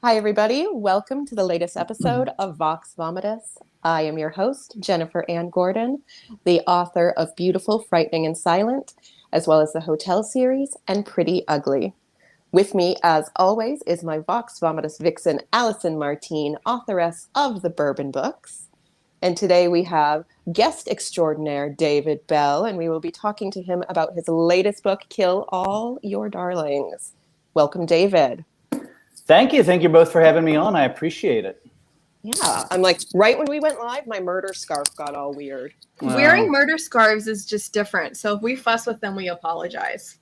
Hi, everybody. Welcome to the latest episode of Vox Vomitus. I am your host, Jennifer Ann Gordon, the author of Beautiful, Frightening, and Silent, as well as the Hotel series and Pretty Ugly. With me, as always, is my Vox Vomitus vixen, Allison Martine, authoress of the Bourbon books. And today we have guest extraordinaire David Bell, and we will be talking to him about his latest book, Kill All Your Darlings. Welcome, David. Thank you. Thank you both for having me on. I appreciate it. Yeah, I'm like, right when we went live, my murder scarf got all weird. Wearing murder scarves is just different. So if we fuss with them, we apologize.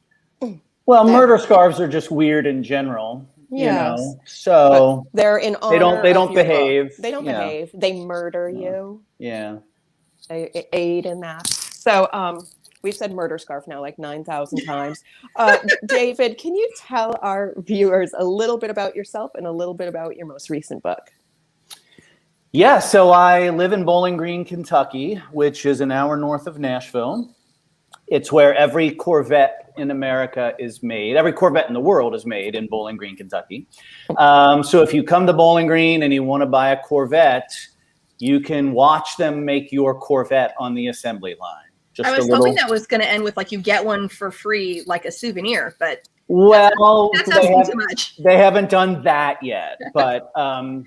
Well, murder scarves are just weird in general, you know. So but they're in honor. They don't behave. They don't behave. They murder you. Yeah. They aid in that. So we've said murder scarf now like 9,000 times. David, can you tell our viewers a little bit about yourself and a little bit about your most recent book? Yeah, so I live in Bowling Green, Kentucky, which is an hour north of Nashville. It's where every Corvette in America is made. Every Corvette in the world is made in Bowling Green, Kentucky. So if you come to Bowling Green and you want to buy a Corvette, you can watch them make your Corvette on the assembly line. I was hoping that was going to end with like you get one for free, like a souvenir, but that's asking too much. They haven't done that yet, but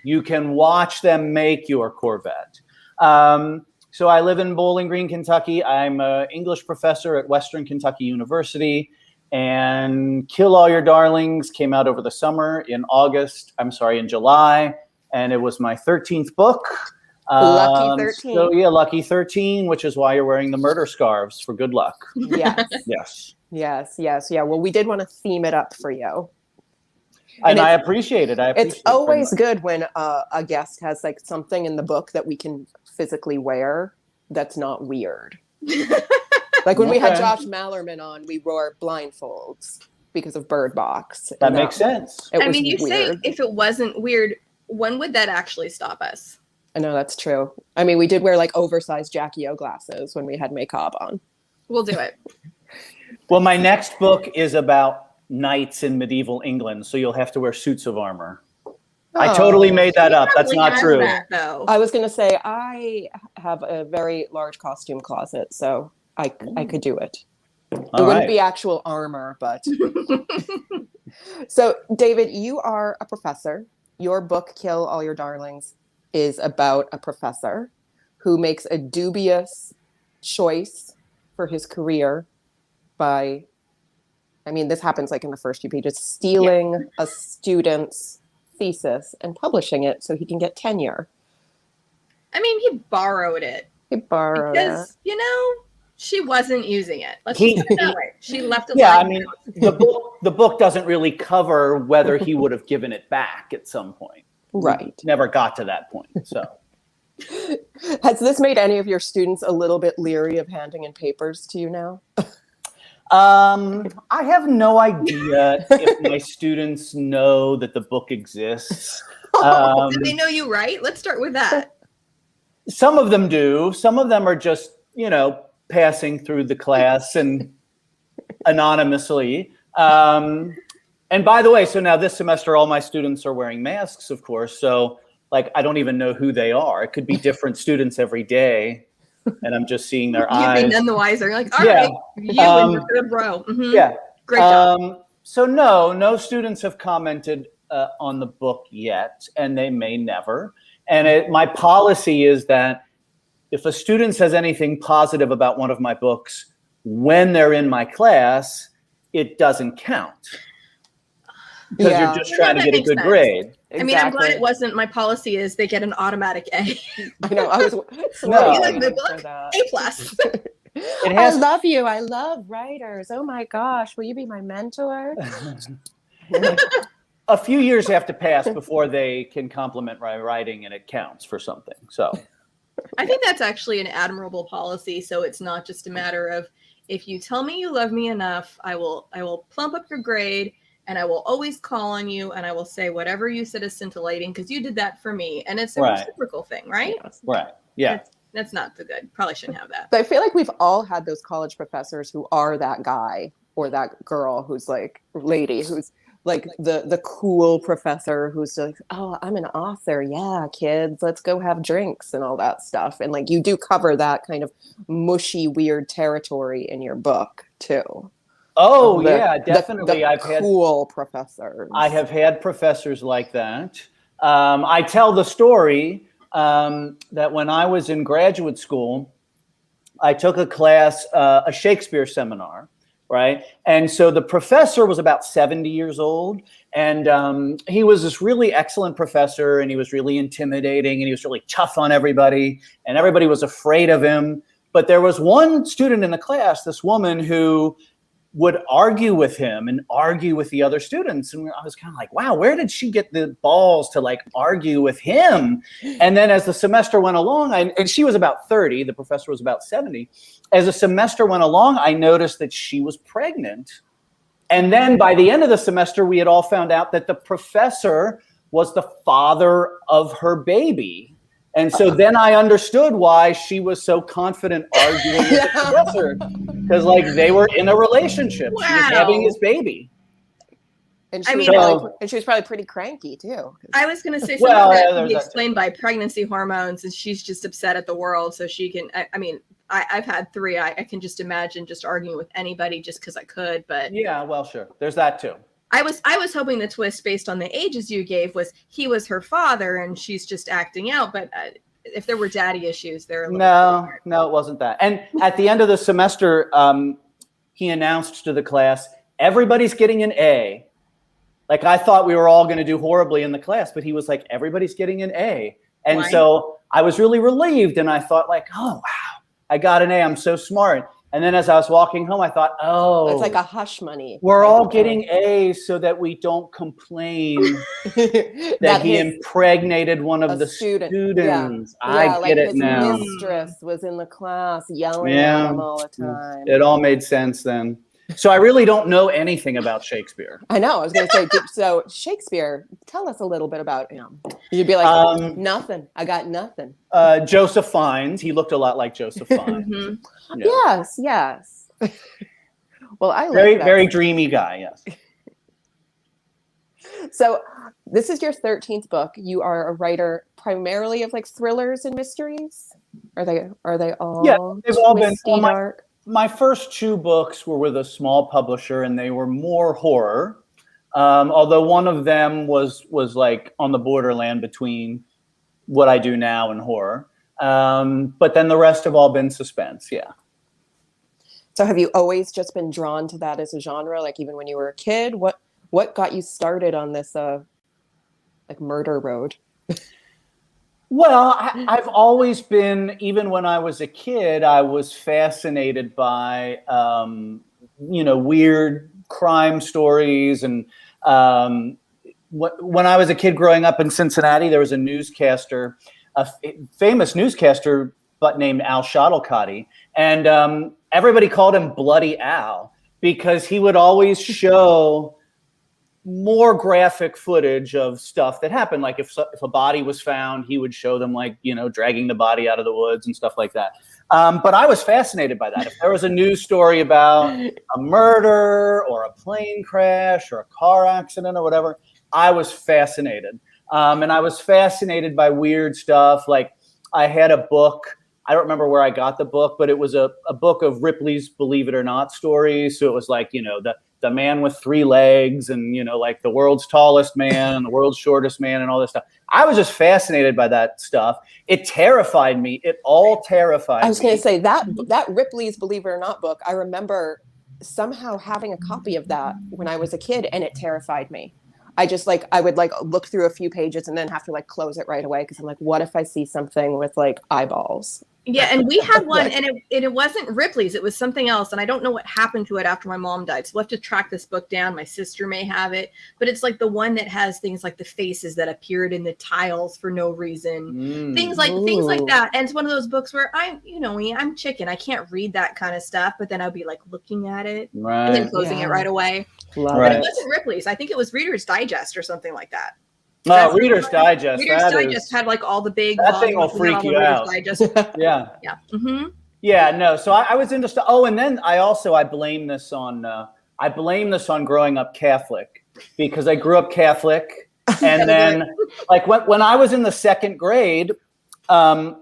you can watch them make your Corvette. So I live in Bowling Green, Kentucky. I'm an English professor at Western Kentucky University, and Kill All Your Darlings came out over the summer in July, and it was my 13th book. Lucky 13. So yeah, lucky 13, which is why you're wearing the murder scarves for good luck. Yes. Yes. Yeah. Well, we did want to theme it up for you. And I appreciate it. It's always good when a guest has like something in the book that we can physically wear that's not weird. Like when we had Josh Mallerman on, we wore blindfolds because of Bird Box. That makes sense. I mean, you say if it wasn't weird, when would that actually stop us? I know that's true. I mean, we did wear like oversized Jackie O glasses when we had makeup on. We'll do it. Well, my next book is about knights in medieval England, so you'll have to wear suits of armor. I totally made that up. That's not true. I was going to say I have a very large costume closet, so I could do it. It wouldn't be actual armor, but. So, David, you are a professor. Your book, Kill All Your Darlings, is about a professor who makes a dubious choice for his career by, I mean, this happens like in the first few pages, stealing a student's thesis and publishing it so he can get tenure. I mean, he borrowed it. Because, she wasn't using it. Let's just put it that way. She left it. Yeah, I mean, the book doesn't really cover whether he would have given it back at some point. Right. Never got to that point. So, has this made any of your students a little bit leery of handing in papers to you now? I have no idea if my students know that the book exists. Do they know you write? Let's start with that. Some of them do. Some of them are just, passing through the class and anonymously. And by the way, so now this semester, all my students are wearing masks, of course. So I don't even know who they are. It could be different students every day. And I'm just seeing their eyes. You'd be none the wiser. You're like, all right, you in your third row. Mm-hmm. Yeah. Great job. So no students have commented on the book yet, and they may never. And my policy is that if a student says anything positive about one of my books when they're in my class, it doesn't count. Because you're just trying to get a good grade. Exactly. I mean, I'm glad it wasn't. My policy is they get an automatic A. I know. I was like my book, A+. I love you. I love writers. Oh my gosh, will you be my mentor? A few years have to pass before they can compliment my writing and it counts for something. So, I think that's actually an admirable policy. So it's not just a matter of if you tell me you love me enough, I will plump up your grade. And I will always call on you, and I will say whatever you said is scintillating because you did that for me. And it's a reciprocal thing, right? Right. Yeah. That's not so good. Probably shouldn't have that. But I feel like we've all had those college professors who are that guy or that girl who's like lady who's like the cool professor who's like, oh, I'm an author. Yeah, kids, let's go have drinks and all that stuff. And like you do cover that kind of mushy, weird territory in your book too. Oh The- yeah, definitely. The cool professors. I have had professors like that. I tell the story that when I was in graduate school, I took a class, a Shakespeare seminar, right? And so the professor was about 70 years old, and he was this really excellent professor, and he was really intimidating, and he was really tough on everybody, and everybody was afraid of him. But there was one student in the class, this woman, who would argue with him and argue with the other students. And I was kind of like, wow, where did she get the balls to like argue with him? And then as the semester went along, and she was about 30, the professor was about 70. As the semester went along, I noticed that she was pregnant. And then by the end of the semester, we had all found out that the professor was the father of her baby. And so then I understood why she was so confident arguing with the professor, because like they were in a relationship. Wow. She was having his baby. And she, I was mean, probably, and she was probably pretty cranky too. I was going to say something Well, that yeah, can there's be that explained by pregnancy hormones, and she's just upset at the world. So she can, I mean, I've had 3. I can just imagine just arguing with anybody just because I could. But Yeah, well, sure. There's that too. I was hoping the twist based on the ages you gave was he was her father and she's just acting out. But if there were daddy issues, there. No, it wasn't that. And at the end of the semester, he announced to the class, everybody's getting an A. Like I thought we were all going to do horribly in the class, but he was like, everybody's getting an A. And Why? so I was really relieved, and I thought like, oh, wow, I got an A. I'm so smart. And then as I was walking home, I thought, oh, It's like a hush money. we're all getting A's so that we don't complain that he impregnated one of the students. I like get it his now. mistress was in the class yelling Yeah. at him all the time. It all made sense then. So I really don't know anything about Shakespeare. I know. I was going to say, so Shakespeare, tell us a little bit about him. You'd be like, nothing. I got nothing. Joseph Fiennes. He looked a lot like Joseph Fiennes. Mm-hmm. Yeah. Yes. Well, I like Very, that. very dreamy guy. Yes. So this is your 13th book. You are a writer primarily of like thrillers and mysteries. Are they all? Yeah, they've all been. twisty, dark? My first 2 books were with a small publisher, and they were more horror. Although one of them was like on the borderland between what I do now and horror. But then the rest have all been suspense. Yeah. So have you always just been drawn to that as a genre? Like even when you were a kid, what got you started on this like murder road? Well, I've always been, even when I was a kid, I was fascinated by, weird crime stories. And when I was a kid growing up in Cincinnati, there was a newscaster, a famous newscaster, but named Al Shuttlecotty. And everybody called him Bloody Al because he would always show more graphic footage of stuff that happened. Like if a body was found, he would show them like, dragging the body out of the woods and stuff like that. But I was fascinated by that. If there was a news story about a murder or a plane crash or a car accident or whatever, I was fascinated. And I was fascinated by weird stuff. Like I had a book, I don't remember where I got the book, but it was a book of Ripley's Believe It or Not stories. So it was like, the man with 3 legs and, like the world's tallest man and the world's shortest man and all this stuff. I was just fascinated by that stuff. It terrified me. It all terrified me. I was going to say that Ripley's Believe It or Not book, I remember somehow having a copy of that when I was a kid, and it terrified me. I just I would look through a few pages and then have to close it right away because I'm like, what if I see something with eyeballs? Yeah, and we had one, and it wasn't Ripley's. It was something else, and I don't know what happened to it after my mom died. So we'll have to track this book down. My sister may have it, but it's like the one that has things like the faces that appeared in the tiles for no reason, things like that. And it's one of those books where I'm chicken. I can't read that kind of stuff, but then I'll be looking at it and then closing it right away. But it wasn't Ripley's. I think it was Reader's Digest or something like that. Reader's Digest. Reader's Digest had all the big. That thing will freak you out. Yeah. Yeah. Mm-hmm. Yeah. No. So I was into stuff. Oh, and then I blame this on growing up Catholic. because I grew up Catholic. And then like when I was in the second grade, I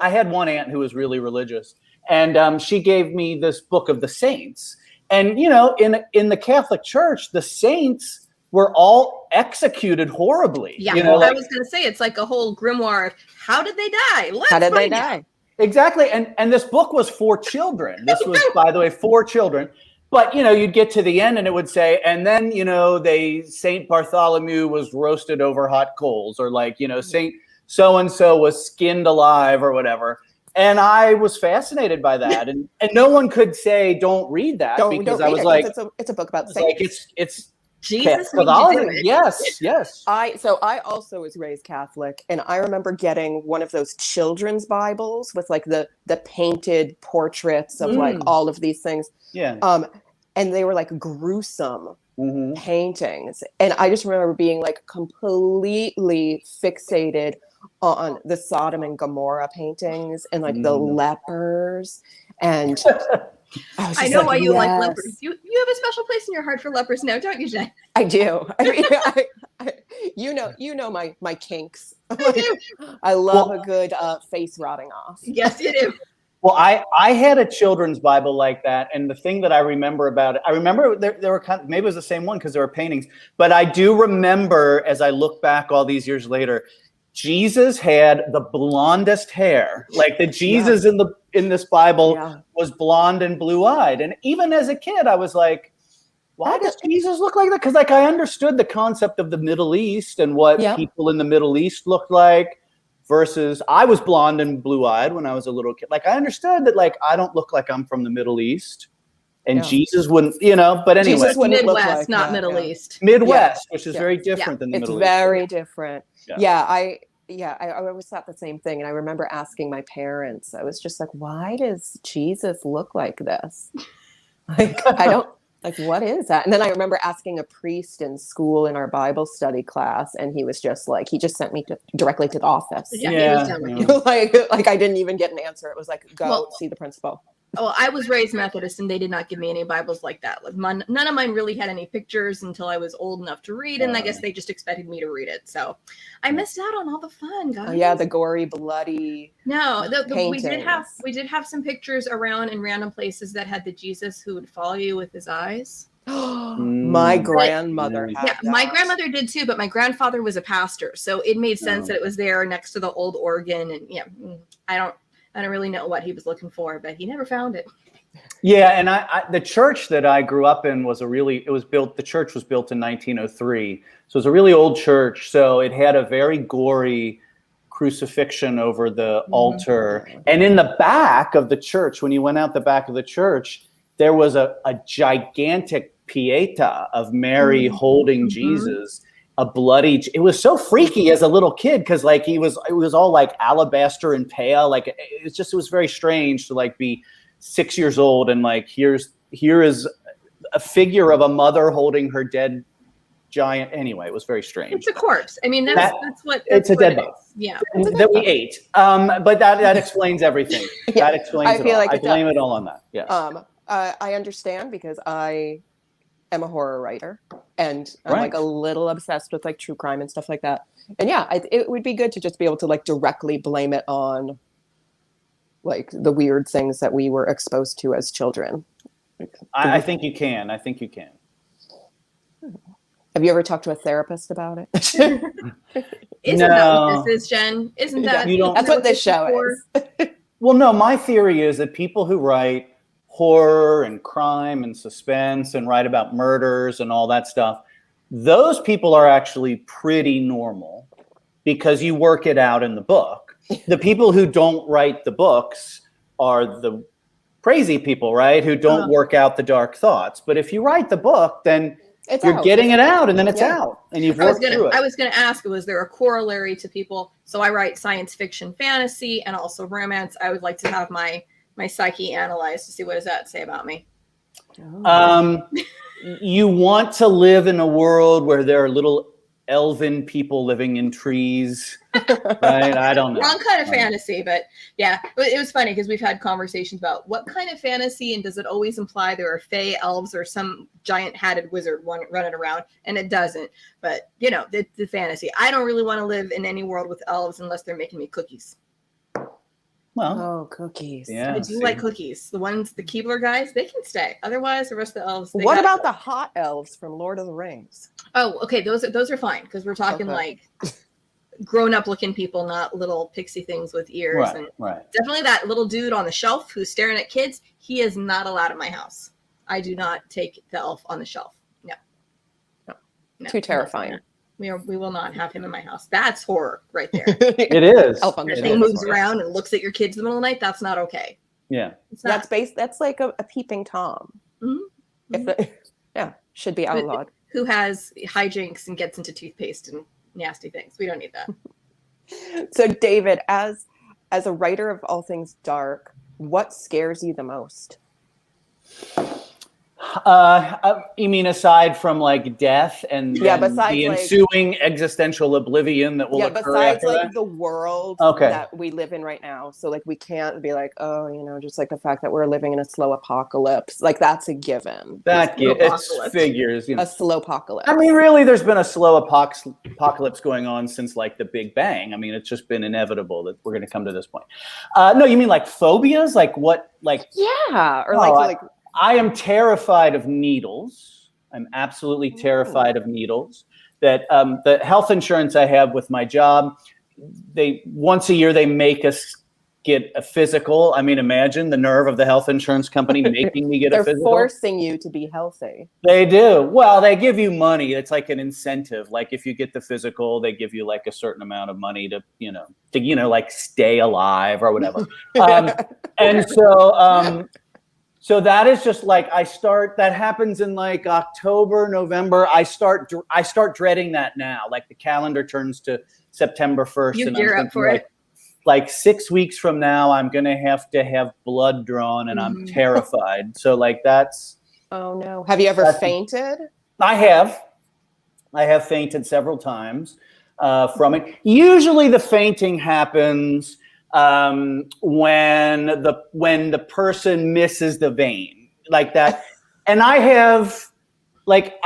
had one aunt who was really religious, and she gave me this book of the saints. And, you know, in the Catholic Church, the saints were all executed horribly. Yeah, you know, I was going to say, it's like a whole grimoire of how did they die? How did they die? Exactly. And this book was for children. This was, by the way, for children. But, you know, you'd get to the end and it would say, and then, you know, Saint Bartholomew was roasted over hot coals, or like, you know, Saint so-and-so was skinned alive or whatever. And I was fascinated by that. And no one could say, don't read that, because I was like, it's a book about saints. Like, it's Jesus. Yes. I also was raised Catholic, and I remember getting one of those children's Bibles with like the painted portraits of like all of these things. Yeah. And they were like gruesome paintings. And I just remember being like completely fixated on the Sodom and Gomorrah paintings and like the lepers. And I know why you like lepers. You have a special place in your heart for lepers now, don't you, Jen? I do. I mean, you know my kinks. I love a good face rotting off. Yes, you do. Well, I had a children's Bible like that, and the thing that I remember about it, I remember there were kind of, maybe it was the same one because there were paintings, but I do remember, as I look back all these years later, Jesus had the blondest hair. Like the Jesus in this Bible was blonde and blue-eyed, and even as a kid, I was like, why does Jesus look like that? Because like I understood the concept of the Middle East and what people in the Middle East looked like. Versus I was blonde and blue-eyed when I was a little kid. Like I understood that like I don't look like I'm from the Middle East, and Jesus wouldn't, you know, but anyway. Jesus wouldn't Midwest, like not Middle East. Midwest, which is very different than the Middle East. It's very different. I always thought the same thing. And I remember asking my parents, I was just like, why does Jesus look like this? Like, I don't, like, what is that? And then I remember asking a priest in school in our Bible study class, and he was just like, he just sent me directly to the office. Like I didn't even get an answer. It was like, go see the principal. Well, I was raised Methodist, and they did not give me any Bibles like that. Like none of mine really had any pictures until I was old enough to read, and I guess they just expected me to read it. So I missed out on all the fun, guys. Oh, yeah, the gory, bloody. No, we did have some pictures around in random places that had the Jesus who would follow you with his eyes. My grandmother had that. My grandmother did too, but my grandfather was a pastor, so it made sense that it was there next to the old organ. And I don't really know what he was looking for, but he never found it. Yeah, and the church that I grew up in the church was built in 1903. So it was a really old church. So it had a very gory crucifixion over the altar. And in the back of the church, when you went out the back of the church, there was a gigantic pieta of Mary holding Jesus. It was so freaky as a little kid, because like it was all like alabaster and pale. Like it was very strange to like be 6 years old and like here is a figure of a mother holding her dead giant. Anyway, it was very strange. It's a corpse. I mean, that's it's a dead body. Yeah, that we ate. But that explains everything. That explains it all. I blame it all on that. Yes. I understand, because I am a horror writer, and I'm like a little obsessed with like true crime and stuff like that. And it would be good to just be able to like directly blame it on like the weird things that we were exposed to as children. I think you can. Have you ever talked to a therapist about it? Isn't that what this is, Jen? Isn't that? That's what this show is. Well, no, my theory is that people who write horror and crime and suspense and write about murders and all that stuff, those people are actually pretty normal because you work it out in the book. The people who don't write the books are the crazy people, right? Who don't work out the dark thoughts. But if you write the book, then you're getting it out, and then it's out, and you've worked through it. I was going to ask, was there a corollary to people? So I write science fiction, fantasy, and also romance. I would like to have my psyche analyzed to see what does that say about me. You want to live in a world where there are little elven people living in trees, right? I don't know. Wrong kind of fantasy, but yeah, it was funny because we've had conversations about what kind of fantasy, and does it always imply there are fae, elves, or some giant hatted wizard running around? And it doesn't. But you know, the fantasy. I don't really want to live in any world with elves unless they're making me cookies. Well, Oh, cookies. yeah. I do like cookies. The Keebler guys, they can stay. Otherwise, the rest of the elves. What about the hot elves from Lord of the Rings? Oh, okay. Those are fine because we're talking like grown-up looking people, not little pixie things with ears. Right, and right. Definitely that little dude on the shelf who's staring at kids. He is not allowed at my house. I do not take the elf on the shelf. No. Too terrifying. We will not have him in my house. That's horror right there. It is. Elf on the He shelf. moves around and looks at your kids in the middle of the night. That's not okay. Yeah. It's not. That's like a peeping Tom. Mhm. Should be outlawed. Who has hijinks and gets into toothpaste and nasty things. We don't need that. So David, as a writer of all things dark, what scares you the most? You mean aside from like death and besides, the like, ensuing existential oblivion that will occur besides after like that? the world Okay. that we live in right now. So like we can't be like, oh, just like the fact that we're living in a slow apocalypse. Like that's a given. It figures. A slow apocalypse. I mean, really, there's been a slow apocalypse going on since like the Big Bang. I mean, it's just been inevitable that we're going to come to this point. No, you mean like phobias? Like what? Like or I am terrified of needles. I'm absolutely terrified of needles. That the health insurance I have with my job, once a year they make us get a physical. I mean, imagine the nerve of the health insurance company making me get a physical. They're forcing you to be healthy. They do. Well, they give you money. It's like an incentive. Like if you get the physical, they give you like a certain amount of money to like stay alive or whatever. And so. So that is just like that happens in like October, November. I start dreading that now. Like the calendar turns to September 1st. You and gear up for it. Like 6 weeks from now, I'm going to have blood drawn and I'm terrified. So like that's. Oh no. Have you ever fainted? I have fainted several times from it. Usually the fainting happens when the person misses the vein like that. And I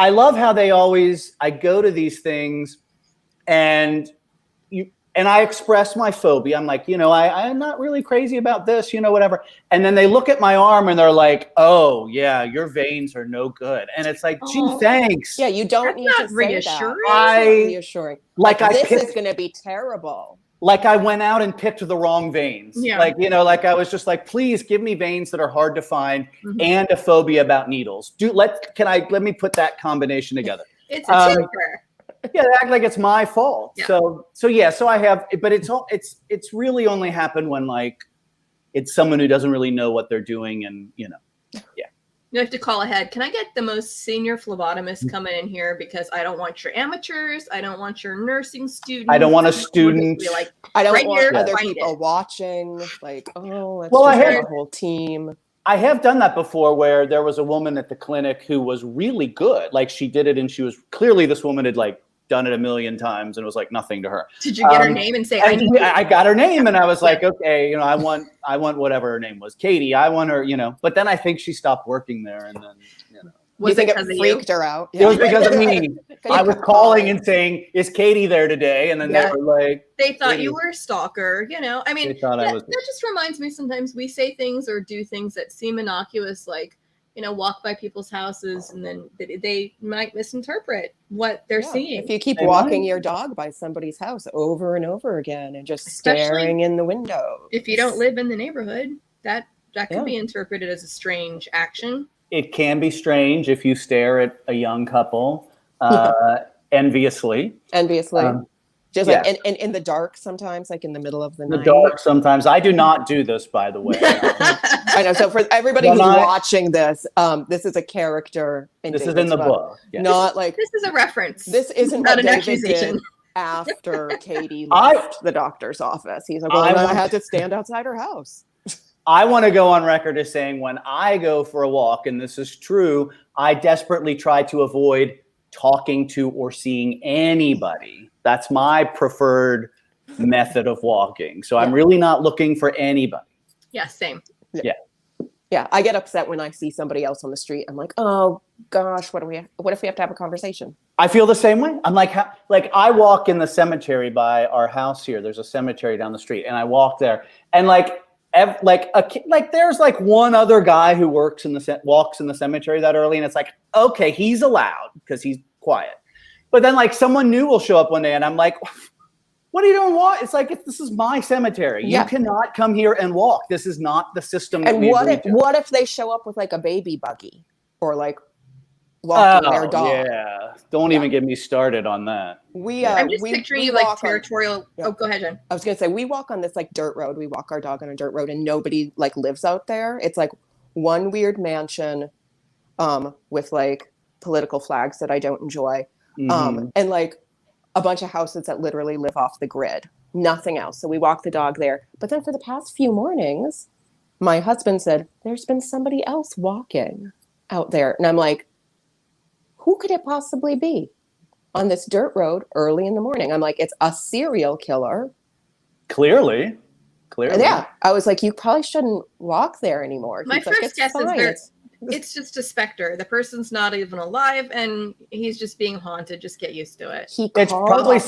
love how I go to these things and I express my phobia. I'm like, I'm not really crazy about this, whatever. And then they look at my arm and they're like, oh yeah, your veins are no good. And it's like, gee, thanks. Yeah, you don't need to say reassuring. that. Reassuring. Like this is going to be terrible. Like I went out and picked the wrong veins. Yeah. Like, like I was just like, please give me veins that are hard to find and a phobia about needles. Let me put that combination together. It's a tinker. Yeah, they act like it's my fault. Yeah. So I have, but it's really only happened when like it's someone who doesn't really know what they're doing and yeah. You have to call ahead. Can I get the most senior phlebotomist coming in here because I don't want your amateurs. I don't want your nursing students. I don't want a student. I don't right want here, other find people it. watching. Like, let's Well, just have a whole team. I have done that before where there was a woman at the clinic who was really good. Like she did it and she was clearly this woman had like done it a million times and it was like nothing to her. Did you get her name and say, I got her name and I was like, okay, I want whatever her name was. Katie, I want her, but then I think she stopped working there and then, Was it freaked her out? It was because of me. I was calling and saying, is Katie there today? And then they were like, they thought Katie. you were a stalker, I mean, They thought I was. that just reminds me sometimes we say things or do things that seem innocuous, like, walk by people's houses and then they might misinterpret what they're seeing. If you keep walking your dog by somebody's house over and over again and just staring in the window. If you don't live in the neighborhood, that could be interpreted as a strange action. It can be strange if you stare at a young couple enviously. Just like in the dark sometimes, like in the middle of the night. The dark sometimes. I do not do this, by the way. I know. So for everybody who's watching this, this is a character. This is in the book. Yes. Not like this is a reference. This isn't not what an David accusation. did after Katie left the doctor's office. He's like, I had to stand outside her house. I want to go on record as saying when I go for a walk, and this is true, I desperately try to avoid talking to or seeing anybody. That's my preferred method of walking. So I'm really not looking for anybody. Yeah, same. Yeah, I get upset when I see somebody else on the street. I'm like, oh gosh, what if we have to have a conversation? I feel the same way. I'm like, I walk in the cemetery by our house here. There's a cemetery down the street, and I walk there, and there's like one other guy who walks in the cemetery that early, and it's like, okay, he's allowed because he's quiet. But then like someone new will show up one day, and I'm like, what are you doing? It's like, this is my cemetery. You cannot come here and walk. This is not the system. And what if they show up with like a baby buggy or like walking their dog? Yeah, don't even get me started on that. I'm just picturing you like territorial. Oh, go ahead, Jen. I was gonna say we walk on this like dirt road. We walk our dog on a dirt road, and nobody like lives out there. It's like one weird mansion, with like political flags that I don't enjoy, and like a bunch of houses that literally live off the grid. Nothing else. So we walk the dog there. But then for the past few mornings, my husband said, there's been somebody else walking out there. And I'm like, who could it possibly be on this dirt road early in the morning? I'm like, it's a serial killer. Clearly. Yeah. I was like, you probably shouldn't walk there anymore. My first guess is it's just a specter. The person's not even alive, and he's just being haunted. Just get used to it. It's probably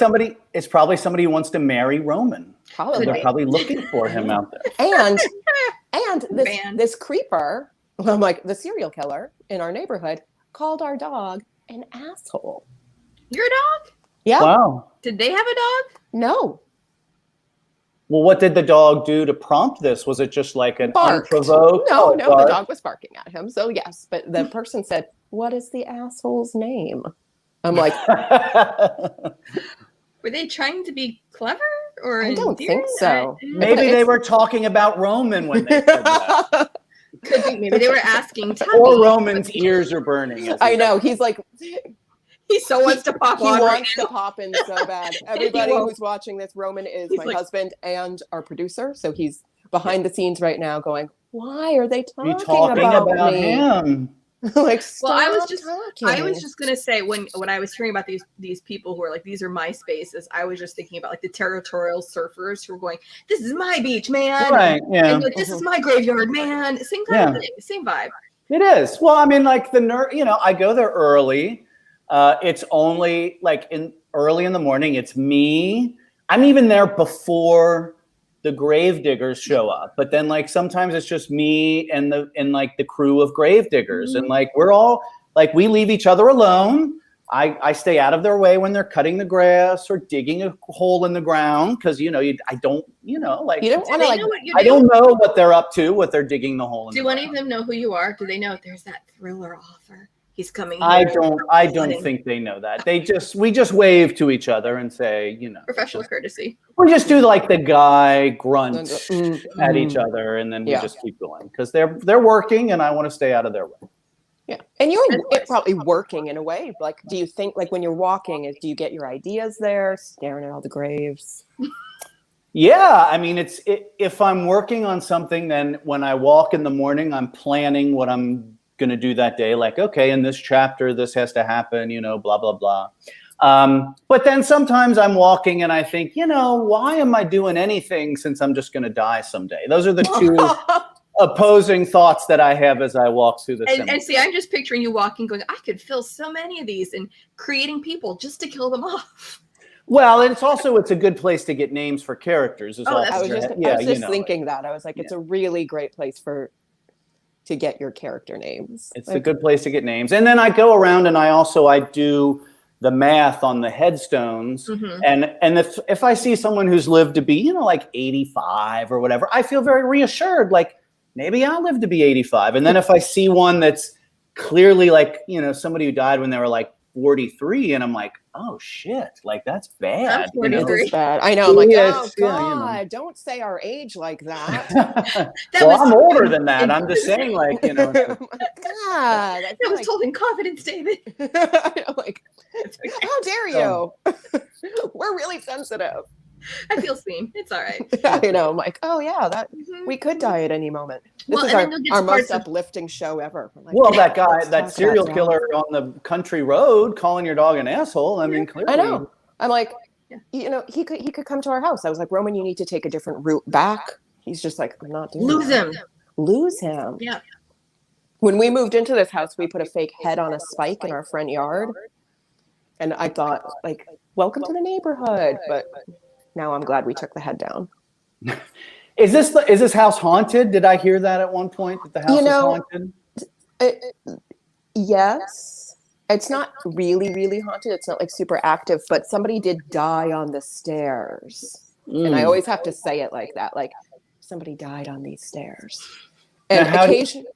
somebody who wants to marry Roman. Probably. They're probably looking for him out there. And this creeper, I'm like, the serial killer in our neighborhood called our dog an asshole. Your dog? Yeah. Wow. Did they have a dog? No. Well, what did the dog do to prompt this? Was it just like an unprovoked? No, the dog was barking at him. So yes, but the person said, what is the asshole's name? I'm like, were they trying to be clever or I don't think so. Maybe they were talking about Roman when they said that. Could be. Maybe they were asking Tubby. Or Roman's ears are burning. I know. He's like, he so wants to pop on. He wants to pop in so bad. Everybody who's watching this, Roman is my husband and our producer. So he's behind the scenes right now going, why are they talking about me? Him? Like, well, I was just gonna say when I was hearing about these people who are like, these are my spaces, I was just thinking about like the territorial surfers who are going, this is my beach, man. Right. Yeah. And like, this is my graveyard, man. Same kind of thing, same vibe. It is. Well, I mean, like I go there early. It's only like early in the morning. It's me. I'm even there before the grave diggers show up. But then like sometimes it's just me and like the crew of grave diggers. And like we're all like we leave each other alone. I stay out of their way when they're cutting the grass or digging a hole in the ground because I don't want to I don't know what they're up to, what they're digging the hole in. Do any of them know who you are? Do they know there's that thriller author? He's coming here. I don't think they know that. We just wave to each other and say, professional courtesy. We just do like the guy grunt at each other, and then we just keep going because they're working, and I want to stay out of their way. Yeah, and you're probably working in a way. Like, do you think like when you're walking, do you get your ideas there, staring at all the graves? Yeah, I mean, if I'm working on something, then when I walk in the morning, I'm planning what I'm going to do that day. Like, okay, in this chapter, this has to happen, blah, blah, blah. But then sometimes I'm walking and I think, why am I doing anything since I'm just going to die someday? Those are the two opposing thoughts that I have as I walk through the cemetery. And see, I'm just picturing you walking, going, I could fill so many of these and creating people just to kill them off. Well, and it's a good place to get names for characters. I was just thinking that. I was like, it's a really great place to get your character names. It's a good place to get names. And then I go around and I do the math on the headstones. Mm-hmm. And if I see someone who's lived to be, like 85 or whatever, I feel very reassured. Like maybe I'll live to be 85. And then if I see one that's clearly like, somebody who died when they were like 43 and I'm like, oh shit, like that's bad. That's bad. I know. I'm like, oh God, don't say our age like that. I'm older than that. I'm just saying, like, oh my God, that was told in confidence, David. I'm like, how dare you? We're really sensitive. I feel seen. It's all right. You know, I'm like, oh yeah, that Mhm. we could die at any moment. This Well, is and then you'll get our to parts most of- uplifting show ever. We're like, Well, that guy, let's that talk serial about killer on the country road calling your dog an asshole. I mean, clearly. I know. I'm like, Yeah. you know, he could come to our house. I was like, Roman, you need to take a different route back. He's just like, I'm not doing lose that. him. Lose him. Yeah. When we moved into this house, we put a fake head on a spike in our front yard. And I thought, like, welcome to the neighborhood. But now I'm glad we took the head down. Is this house haunted? Did I hear that at one point that the house is haunted? Yes. It's not really, really haunted. It's not like super active, but somebody did die on the stairs. And I always have to say it like that. Like, somebody died on these stairs. And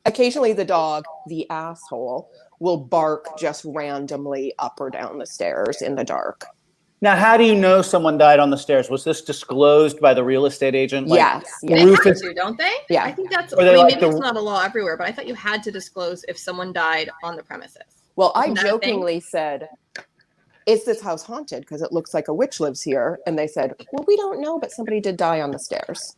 occasionally the dog, the asshole, will bark just randomly up or down the stairs in the dark. Now, how do you know someone died on the stairs? Was this disclosed by the real estate agent? Like, Yes. They Roof have is- to, don't they? Yeah. I think that's. Or I they mean, like maybe the- it's not a law everywhere, but I thought you had to disclose if someone died on the premises. Well, I Isn't that a thing? jokingly said, is this house haunted? Because it looks like a witch lives here. And they said, well, we don't know, but somebody did die on the stairs. Is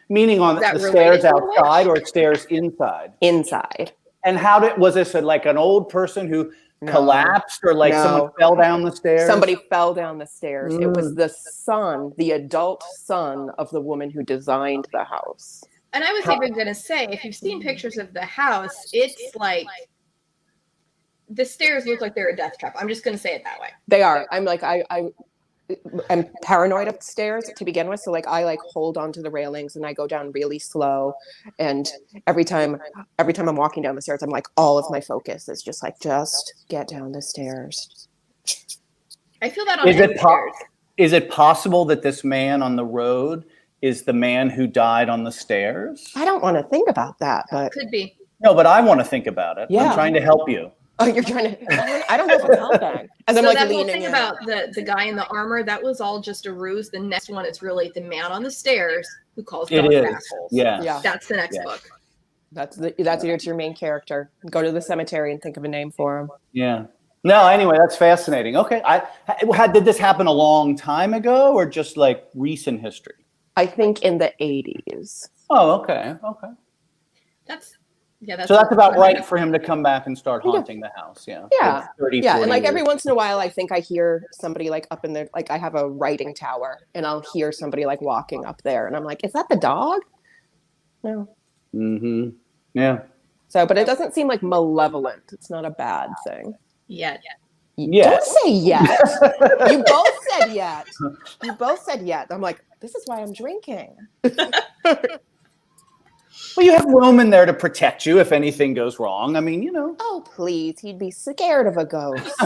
Meaning on that the related stairs to the witch? outside or stairs inside? Inside. And was this like an old person who No. collapsed or like No. someone fell down the stairs? Somebody fell down the stairs. It was the son, the adult son of the woman who designed the house. And I was even going to say, if you've seen pictures of the house, it's like the stairs look like they're a death trap. I'm just going to say it that way. They are. I'm like, I'm paranoid of stairs to begin with. So like, I like hold onto the railings and I go down really slow. And every time I'm walking down the stairs, I'm like, all of my focus is just like, just get down the stairs. I feel that on Is any it stairs. Is it possible that this man on the road is the man who died on the stairs? I don't want to think about that, but Could be. No, but I want to think about it. Yeah. I'm trying to help you. oh, you're trying to, I don't know if I'm helping. As I'm So like that whole leaning thing in. about the guy in the armor, that was all just a ruse. The next one is really the man on the stairs who calls It dogs is. assholes. Yeah. Yeah. That's the next Yeah. book. That's your main character. Go to the cemetery and think of a name for him. Yeah. No, anyway, that's fascinating. Okay. Did this happen a long time ago or just like recent history? I think in the 80s. Oh, okay. Okay. That's So that's about right for him to come back and start Yeah. haunting the house. Yeah. Yeah. Like 30, Yeah, 40 and like years. every once in a while, I think I hear somebody like up in there. Like I have a writing tower, and I'll hear somebody like walking up there, and I'm like, "Is that the dog?" No. Mm-hmm. Yeah. So, but it doesn't seem like malevolent. It's not a bad thing. Yeah. Yes. Don't say yet. You both said yet. You both said yet. I'm like, this is why I'm drinking. Well, you have Roman there to protect you if anything goes wrong. I mean, you know. Oh, please. He'd be scared of a ghost.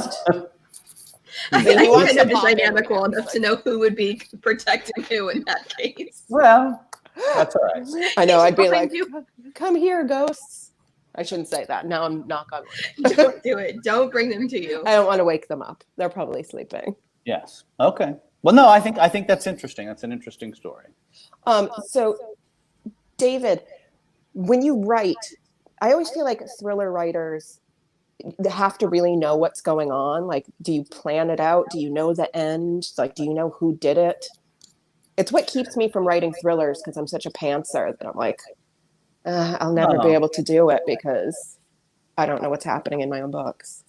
I He wants know to the pop in dynamic well when enough it's to know who would be protecting who in that case. Well, that's all right. I know. I'd be Behind like, you. come here, ghosts. I shouldn't say that. Now I'm knock on wood. Don't do it. Don't bring them to you. I don't want to wake them up. They're probably sleeping. Yes. Okay. Well, no, I think that's interesting. That's an interesting story. So, David, when you write, I always feel like thriller writers they have to really know what's going on. Like, do you plan it out? Do you know the end? Like, do you know who did it? It's what keeps me from writing thrillers because I'm such a pantser that I'm like, I'll never be able to do it because I don't know what's happening in my own books.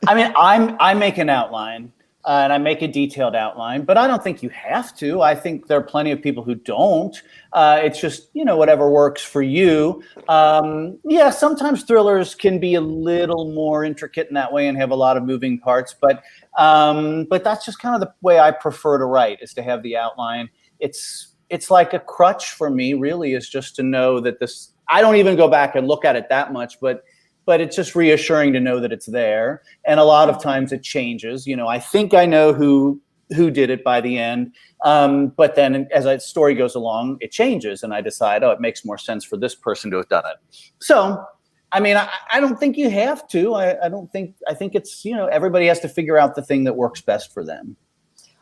I mean, I make an outline and I make a detailed outline, but I don't think you have to. I think there are plenty of people who don't. It's just, whatever works for you. Yeah, sometimes thrillers can be a little more intricate in that way and have a lot of moving parts, but that's just kind of the way I prefer to write, is to have the outline. It's like a crutch for me, really, is just to know that this, I don't even go back and look at it that much, but it's just reassuring to know that it's there. And a lot of times it changes. I think I know who did it by the end. But then as the story goes along, it changes. And I decide, it makes more sense for this person to have done it. So, I mean, I don't think you have to. I think it's, everybody has to figure out the thing that works best for them.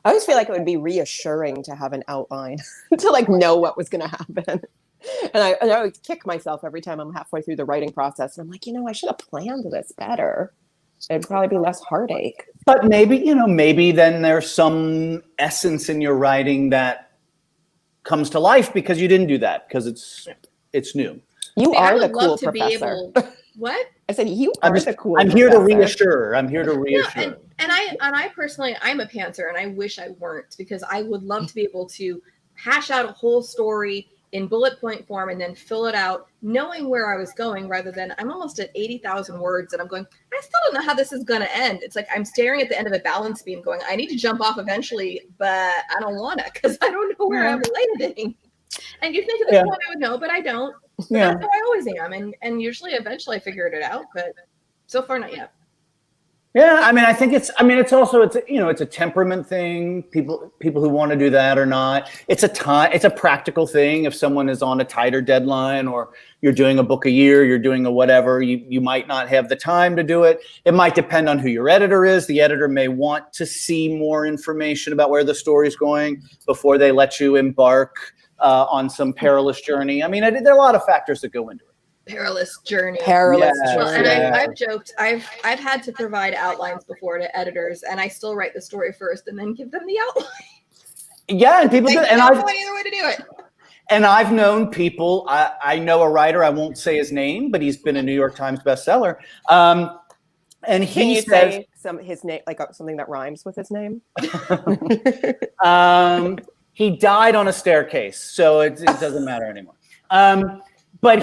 I always feel like it would be reassuring to have an outline, to know what was going to happen. And I always kick myself every time I'm halfway through the writing process. And I'm like, I should have planned this better. It'd probably be less heartache. But maybe then there's some essence in your writing that comes to life because you didn't do that, because it's new. You See, I are would the cool love to be professor. able. What? I said you are the cool I'm here to professor. reassure. I'm here to reassure. No, and I personally, I'm a pantser, and I wish I weren't, because I would love to be able to hash out a whole story in bullet point form and then fill it out knowing where I was going, rather than I'm almost at 80,000 words and I'm going, I still don't know how this is going to end. It's like I'm staring at the end of a balance beam going, I need to jump off eventually, but I don't want to, because I don't know where I'm landing. And you think at this point I would know, but I don't. So that's how I always am. And usually eventually I figured it out, but so far not yet. Yeah, I mean, it's also a temperament thing. People who want to do that or not. It's a practical thing. If someone is on a tighter deadline, or you're doing a book a year, you're doing a whatever, you might not have the time to do it. It might depend on who your editor is. The editor may want to see more information about where the story's going before they let you embark on some perilous journey. I mean, there are a lot of factors that go into it. Perilous journey. Perilous Yes. journey. Well, and I've joked, I've had to provide outlines before to editors, and I still write the story first and then give them the outline. Yeah, and people do, and don't know any other way to do it. And I've known people. I know a writer. I won't say his name, but he's been a New York Times bestseller. And he Can you says say his name, like something that rhymes with his name? he died on a staircase, so it doesn't matter anymore. But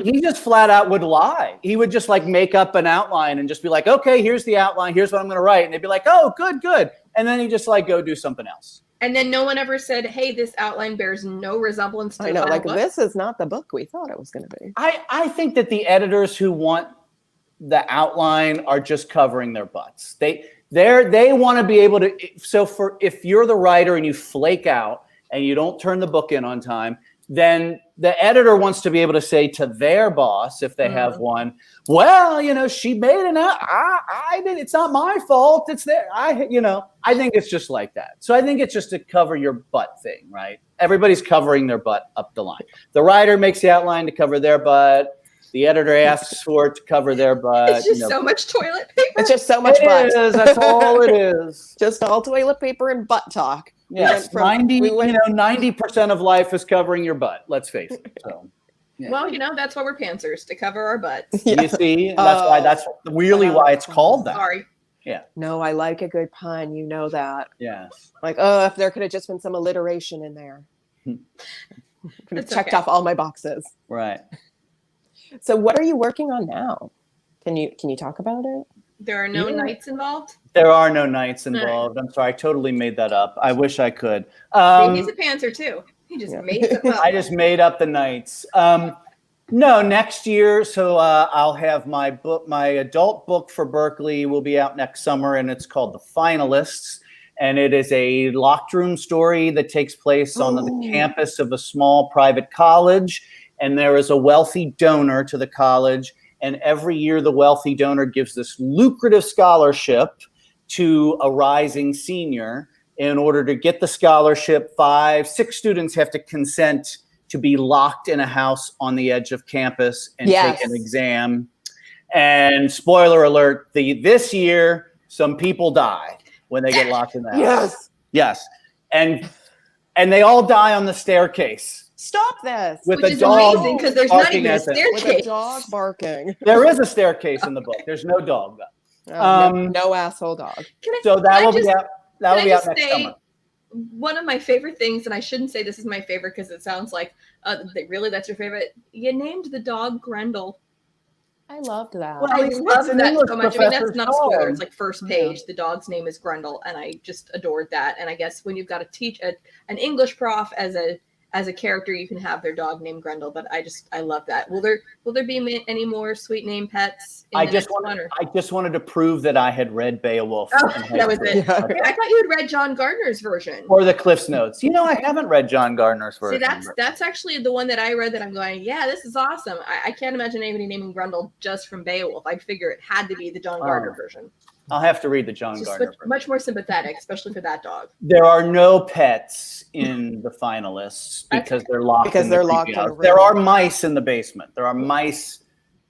he just flat out would lie. He would just like make up an outline and just be like, okay, here's the outline. Here's what I'm going to write. And they'd be like, oh, good. And then he just like go do something else. And then no one ever said, hey, this outline bears no resemblance to I know, the like book. this is not the book we thought it was going to be. I think that the editors who want the outline are just covering their butts. They want to be able to. So if you're the writer and you flake out and you don't turn the book in on time, then the editor wants to be able to say to their boss, if they have one, well, she made an out. I did. It's not my fault. It's there. I think it's just like that. So I think it's just a cover your butt thing, right? Everybody's covering their butt up the line. The writer makes the outline to cover their butt. The editor asks for it to cover their butt. It's just so much toilet paper. It's just so much butt. It is. That's all it is. Just all toilet paper and butt talk. Yes, 90% of life is covering your butt. Let's face it. So, yeah. Well, that's why we're pantsers, to cover our butts. You see, that's really why it's called that. Sorry. Yeah. No, I like a good pun. You know that. Yes. Like, if there could have just been some alliteration in there. Could have checked off all my boxes. Right. So what are you working on now? Can you talk about it? There are no knights involved? There are no knights involved. I'm sorry. I totally made that up. I wish I could. He's a pantser too. He just made it up. I just made up the knights. No, next year. So I'll have my adult book for Berkley will be out next summer, and it's called The Finalists. And it is a locked room story that takes place on the campus of a small private college. And there is a wealthy donor to the college. And every year, the wealthy donor gives this lucrative scholarship to a rising senior. In order to get the scholarship, 6 students have to consent to be locked in a house on the edge of campus and take an exam. And spoiler alert, this year, some people die when they get locked in the house. Yes. And they all die on the staircase. Stop this. Which is amazing, because there's not even a staircase. With a dog barking. There is a staircase in the book. There's no dog though. No asshole dog. That will be out. That will be out next summer. One of my favorite things, and I shouldn't say this is my favorite because it sounds like really that's your favorite. You named the dog Grendel. I loved that. Well, I love that so much. I mean, that's not a spoiler. It's like first page. The dog's name is Grendel, and I just adored that. And I guess when you've got to teach an English prof as a character, you can have their dog named Grendel, but I love that. Will there be any more sweet name pets? I just wanted to prove that I had read Beowulf. Oh, that was it. Yeah. Okay, I thought you had read John Gardner's version or the Cliff's Notes. I haven't read John Gardner's version. See, that's actually the one that I read that I'm going, yeah, this is awesome. I can't imagine anybody naming Grendel just from Beowulf. I'd figure it had to be the John Gardner version. I'll have to read the John Gardner version. Much more sympathetic, especially for that dog. There are no pets in the Finalists because they're locked. There are mice in the basement. There are mice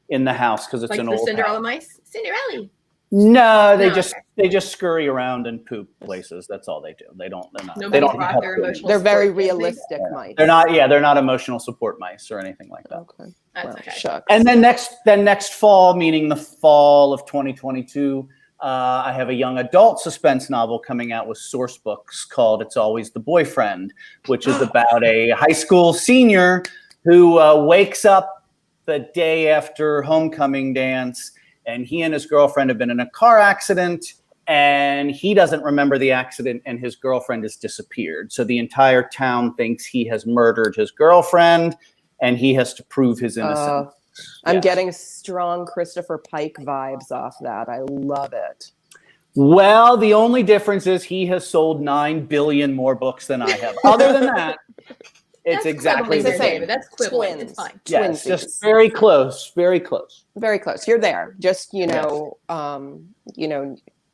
in the house because it's like an the old Cinderella house. mice. Cinderella. No, they No, just okay. they just scurry around and poop places. That's all they do. They're not. They Nobody's don't brought have their feelings. emotional They're very support, do they? realistic mice. They're not. Yeah, they're not emotional support mice or anything like that. Okay. That's Well, okay. shucks. And then next fall, meaning the fall of 2022, I have a young adult suspense novel coming out with Source Books called "It's Always the Boyfriend," which is about a high school senior who wakes up the day after homecoming dance, and he and his girlfriend have been in a car accident, and he doesn't remember the accident, and his girlfriend has disappeared. So the entire town thinks he has murdered his girlfriend, and he has to prove his innocence. I'm Yes. getting strong Christopher Pike vibes off that. I love it. Well, the only difference is he has sold 9 billion more books than I have. Other than that, it's That's exactly quibbling the there, same. David. That's quibbling. Twins. It's fine. Yes, Twinsies. just very close, very close. Very close. You're there. Just,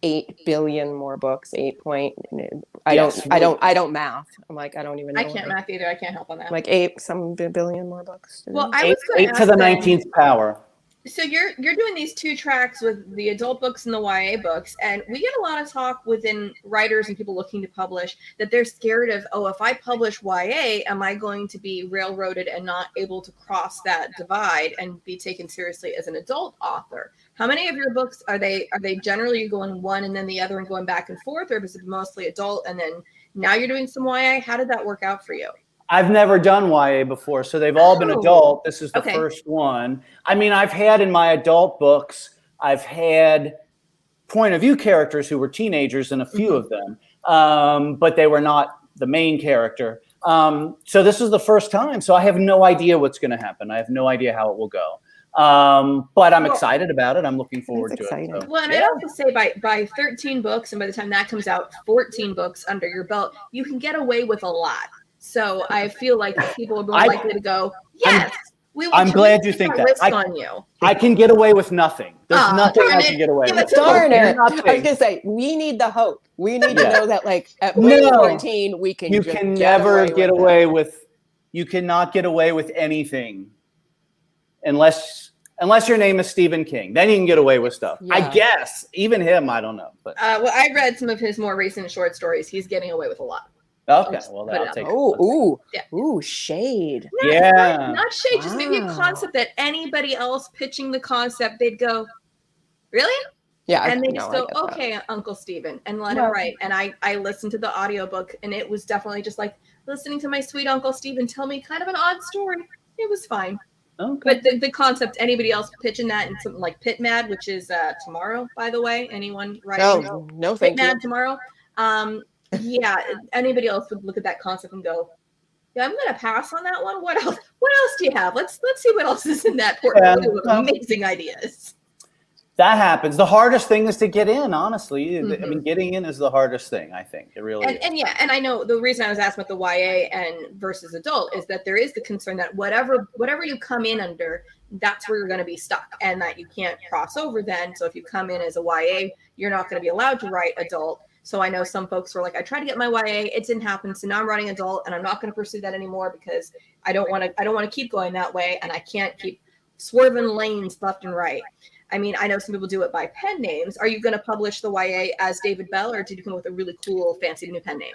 8 billion more books, 8 point. I don't math. I'm like, I don't even know. I can't math either. I can't help on that. I'm like 8 some billion more books. Well, I was going 8 to the 19th power. So you're doing these 2 tracks with the adult books and the YA books, and we get a lot of talk within writers and people looking to publish that they're scared of, oh, if I publish YA, am I going to be railroaded and not able to cross that divide and be taken seriously as an adult author? How many of your books are they generally going one and then the other and going back and forth, or is it mostly adult and then now you're doing some YA? How did that work out for you? I've never done YA before, so they've all been adult. This is the Okay. first one. I mean, I've had in my adult books, I've had point of view characters who were teenagers in a few of them, but they were not the main character. So this is the first time. So I have no idea what's going to happen. I have no idea how it will go. But I'm excited about it. I'm looking forward to it. So, Well, and I'd also say by 13 books, and by the time that comes out, 14 books under your belt, you can get away with a lot. So I feel like people are more likely to go, yes, I'm glad you think that. On you. I can get away with nothing. There's nothing I can get away with. Darn it. I was Nothing. going to say, we need the hope. We need to know that, like, at No. 14, we can You just can never get away it. with, you cannot get away with anything unless your name is Stephen King. Then you can get away with stuff. Yeah. I guess. Even him, I don't know. But Well, I read some of his more recent short stories. He's getting away with a lot. okay, well, I'll take it. Ooh, shade. Yeah. Not shade, just maybe a concept that anybody else pitching the concept, they'd go, really? Yeah. And they just go, okay, Uncle Stephen, and let him write. And I listened to the audiobook, and it was definitely just like listening to my sweet Uncle Stephen tell me kind of an odd story. It was fine. Okay. But the concept, anybody else pitching that in something like Pit Mad, which is tomorrow, by the way, anyone writing? Oh, no, Pit thank Mad you. tomorrow. Yeah, anybody else would look at that concept and go, yeah, I'm going to pass on that one. What else? What else do you have? Let's see what else is in that portfolio of amazing ideas. That happens. The hardest thing is to get in, honestly. I mean, getting in is the hardest thing, I think. It really is. And I know the reason I was asking about the YA and versus adult is that there is the concern that whatever you come in under, that's where you're going to be stuck, and that you can't cross over then. So if you come in as a YA, you're not going to be allowed to write adult. So I know some folks were like, I tried to get my YA, it didn't happen. So now I'm writing adult, and I'm not going to pursue that anymore because I don't want to keep going that way, and I can't keep swerving lanes left and right. I mean, I know some people do it by pen names. Are you going to publish the YA as David Bell, or did you come up with a really cool, fancy new pen name?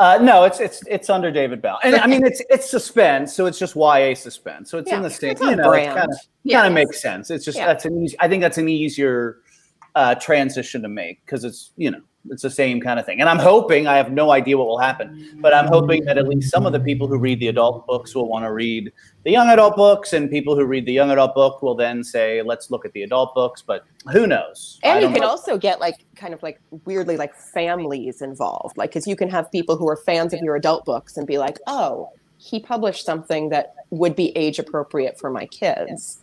No, it's under David Bell, and I mean it's suspense, so it's just YA suspense. So it's in the same, it's kind of makes sense. It's just I think that's an easier transition to make because it's it's the same kind of thing. And I'm hoping, I have no idea what will happen, but I'm hoping that at least some of the people who read the adult books will want to read the young adult books, and people who read the young adult book will then say, let's look at the adult books, but who knows? And you can also get kind of weirdly families involved, because you can have people who are fans of your adult books and be like, oh, he published something that would be age appropriate for my kids.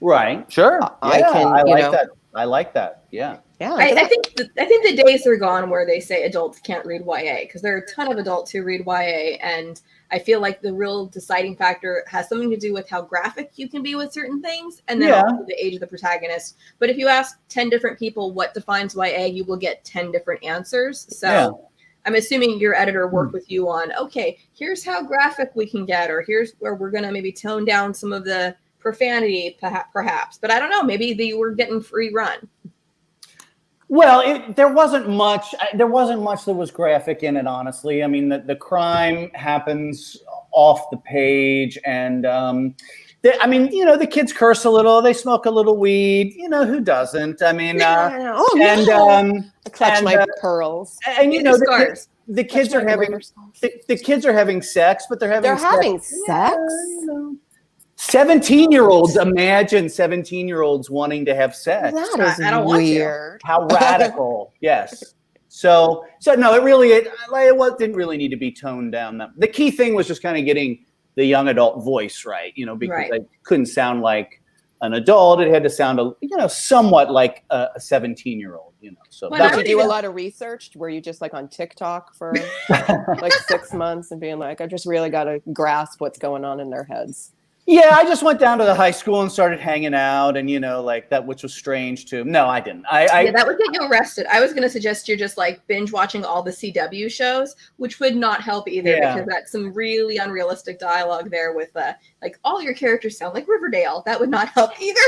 Right. Sure. I like that. I like that. Yeah. Yeah. I think the days are gone where they say adults can't read YA, because there are a ton of adults who read YA, and I feel like the real deciding factor has something to do with how graphic you can be with certain things, and then also the age of the protagonist. But if you ask 10 different people what defines YA, you will get 10 different answers. So I'm assuming your editor worked with you on, okay, here's how graphic we can get, or here's where we're going to maybe tone down some of the profanity perhaps. But I don't know, maybe they were getting free run. Well, there wasn't much. There wasn't much that was graphic in it, honestly. I mean, the crime happens off the page, and I mean, the kids curse a little, they smoke a little weed. Who doesn't? I mean, Oh and no! I clutch my and pearls. and Scarves. the kids Clutch are my having rubber scarves. the kids are having sex, but they're They're having sex. sex. 17-year-olds, imagine 17-year-olds wanting to have sex. That is I don't want to. weird. How radical. Yes. So no, it didn't really need to be toned down. The key thing was just kind of getting the young adult voice right, because I couldn't sound like an adult. It had to sound, somewhat like a 17-year-old, So Well, Did you do a lot of research? Were you just like on TikTok for like 6 months and being like, I just really got to grasp what's going on in their heads? Yeah, I just went down to the high school and started hanging out, and like that, which was strange too. No, I didn't. Yeah, that would get you arrested. I was going to suggest you're just like binge watching all the CW shows, which would not help either, because that's some really unrealistic dialogue there with like all your characters sound like Riverdale. That would not help either.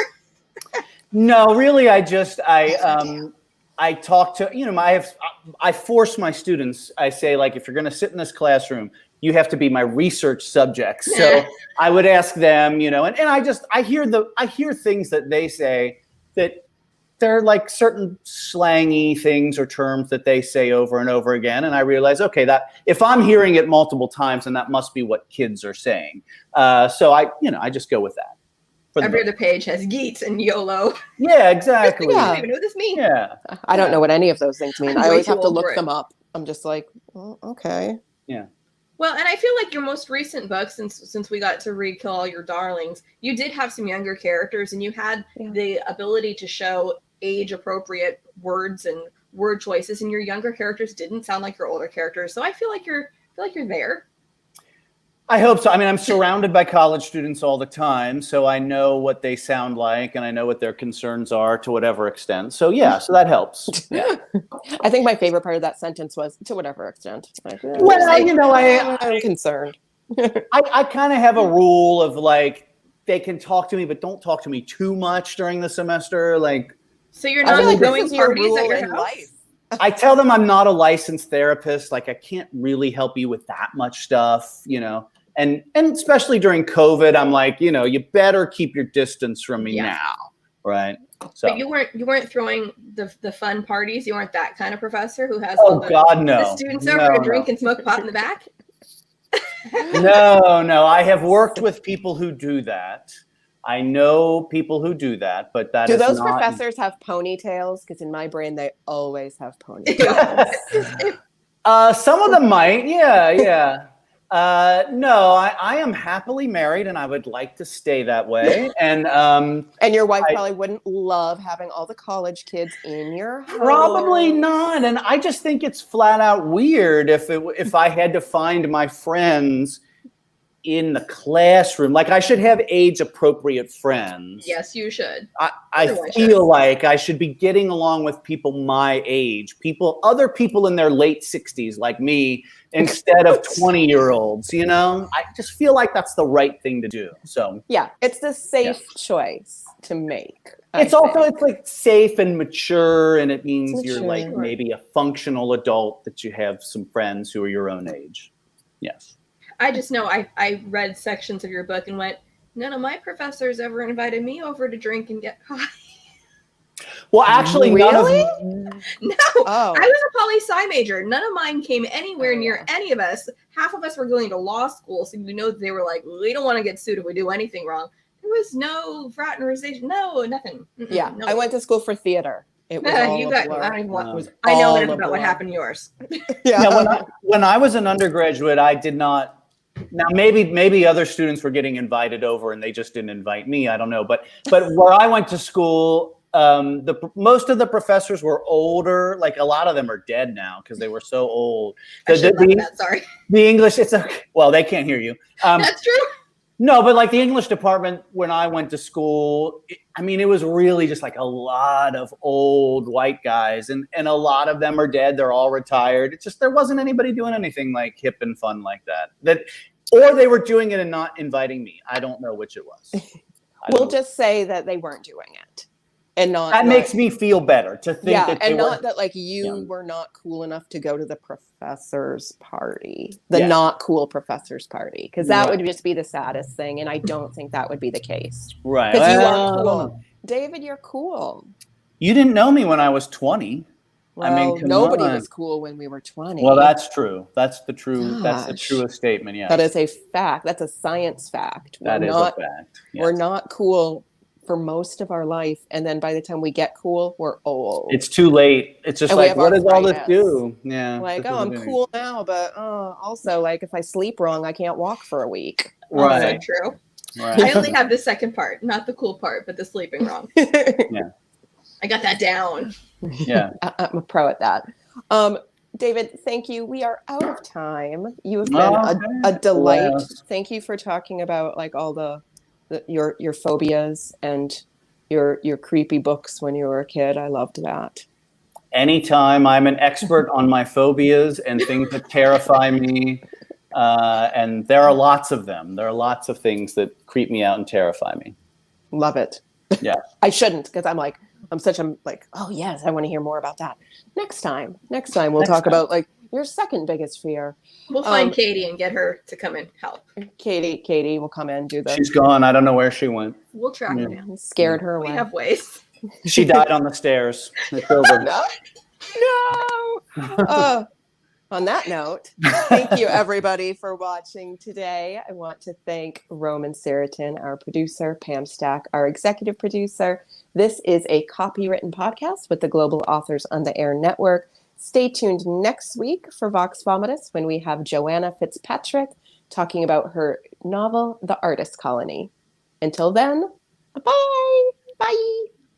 No, really, I talk to, I force my students. I say, like, if you're going to sit in this classroom, you have to be my research subjects. So I would ask them, and I hear things that they say that they're like certain slangy things or terms that they say over and over again. And I realize, okay, that if I'm hearing it multiple times, then that must be what kids are saying. So I just go with that. Every other page has yeets and YOLO. Yeah, exactly. I don't even know what this means. Yeah. I don't know what any of those things mean. I'm I always way have too to old look for it. them up. I'm just like, okay. Yeah. Well, and I feel like your most recent book, since we got to read Kill All Your Darlings, you did have some younger characters, and you had the ability to show age-appropriate words and word choices, and your younger characters didn't sound like your older characters. So I feel like you're there. I hope so. I mean, I'm surrounded by college students all the time, so I know what they sound like, and I know what their concerns are to whatever extent. So yeah, so that helps. Yeah. I think my favorite part of that sentence was to whatever extent. Like, well, I'm concerned. I kind of have a rule of like, they can talk to me, but don't talk to me too much during the semester. Like, so you're not throwing parties at your house? Life. I tell them I'm not a licensed therapist. Like, I can't really help you with that much stuff, And especially during COVID, I'm like, you better keep your distance from me now, right? So. But you weren't throwing the fun parties. You weren't that kind of professor who has the students over to drink and smoke pot in the back. No, I have worked with people who do that. I know people who do that, but that do those professors have ponytails? Because in my brain, they always have ponytails. Some of them might, yeah. No, I am happily married, and I would like to stay that way. And your wife probably wouldn't love having all the college kids in your home. Probably not. And I just think it's flat out weird if I had to find my friends in the classroom. Like, I should have age appropriate friends. Yes, you should. I feel like I should be getting along with people my age, other people in their late 60s like me, instead of 20-year-olds, I just feel like that's the right thing to do. So yeah, it's the safe choice to make. It's like safe and mature, and it means you're like maybe a functional adult, that you have some friends who are your own age. Yes. I just know I read sections of your book and went, none of my professors ever invited me over to drink and get high. Well, actually, really? No. I was a poli-sci major. None of mine came anywhere near any of us. Half of us were going to law school, so they were like, we don't want to get sued if we do anything wrong. There was no fraternization, no nothing. Yeah, no. I went to school for theater. It was all I know enough about what happened to yours. Yeah. Now, when I was an undergraduate, I did not. Now, maybe other students were getting invited over and they just didn't invite me. I don't know. But where I went to school, most of the professors were older. Like, a lot of them are dead now because they were so old. Sorry. The English, it's okay. Well, they can't hear you. That's true. No, but like the English department, when I went to school, it was really just like a lot of old white guys, and a lot of them are dead. They're all retired. It's just, there wasn't anybody doing anything like hip and fun like that. Or they were doing it and not inviting me. I don't know which it was. We'll just say that they weren't doing it. And not that makes me feel better to think that they and were. not that like you were not cool enough to go to the professor's party, the not cool professor's party, because that would just be the saddest thing, and I don't think that would be the case. Right. Because you are cool, David. You're cool. You didn't know me when I was 20. Well, I mean, come nobody on. was cool when we were 20. Well, that's true. That's the Gosh. truest statement. Yeah. That is a fact. That's a science fact. That is a fact. Yes. We're not cool for most of our life, and then by the time we get cool, we're old. It's too late. It's just like, what does all this do? Yeah. Like, oh, I'm cool now, but also, like, if I sleep wrong, I can't walk for a week. Right. Also true. Right. I only have the second part, not the cool part, but the sleeping wrong. Yeah. I got that down. Yeah. I'm a pro at that. David, thank you. We are out of time. You have been a delight. Wow. Thank you for talking about like all your phobias and your creepy books when you were a kid. I loved that. Anytime. I'm an expert on my phobias and things that terrify me. And there are lots of them. There are lots of things that creep me out and terrify me. Love it. Yeah. I shouldn't, because I'm like, oh yes, I want to hear more about that. Next time we'll talk about like your second biggest fear. We'll find Katie and get her to come and help. Katie will come in and do this. She's gone. I don't know where she went. We'll track her down. Scared her away. We have ways. She died on the stairs. It's over. No. On that note, thank you everybody for watching today. I want to thank Roman Saratin, our producer, Pam Stack, our executive producer. This is a copywritten podcast with the Global Authors on the Air Network. Stay tuned next week for Vox Vomitus when we have Joanna Fitzpatrick talking about her novel, The Artist Colony. Until then, bye. Bye.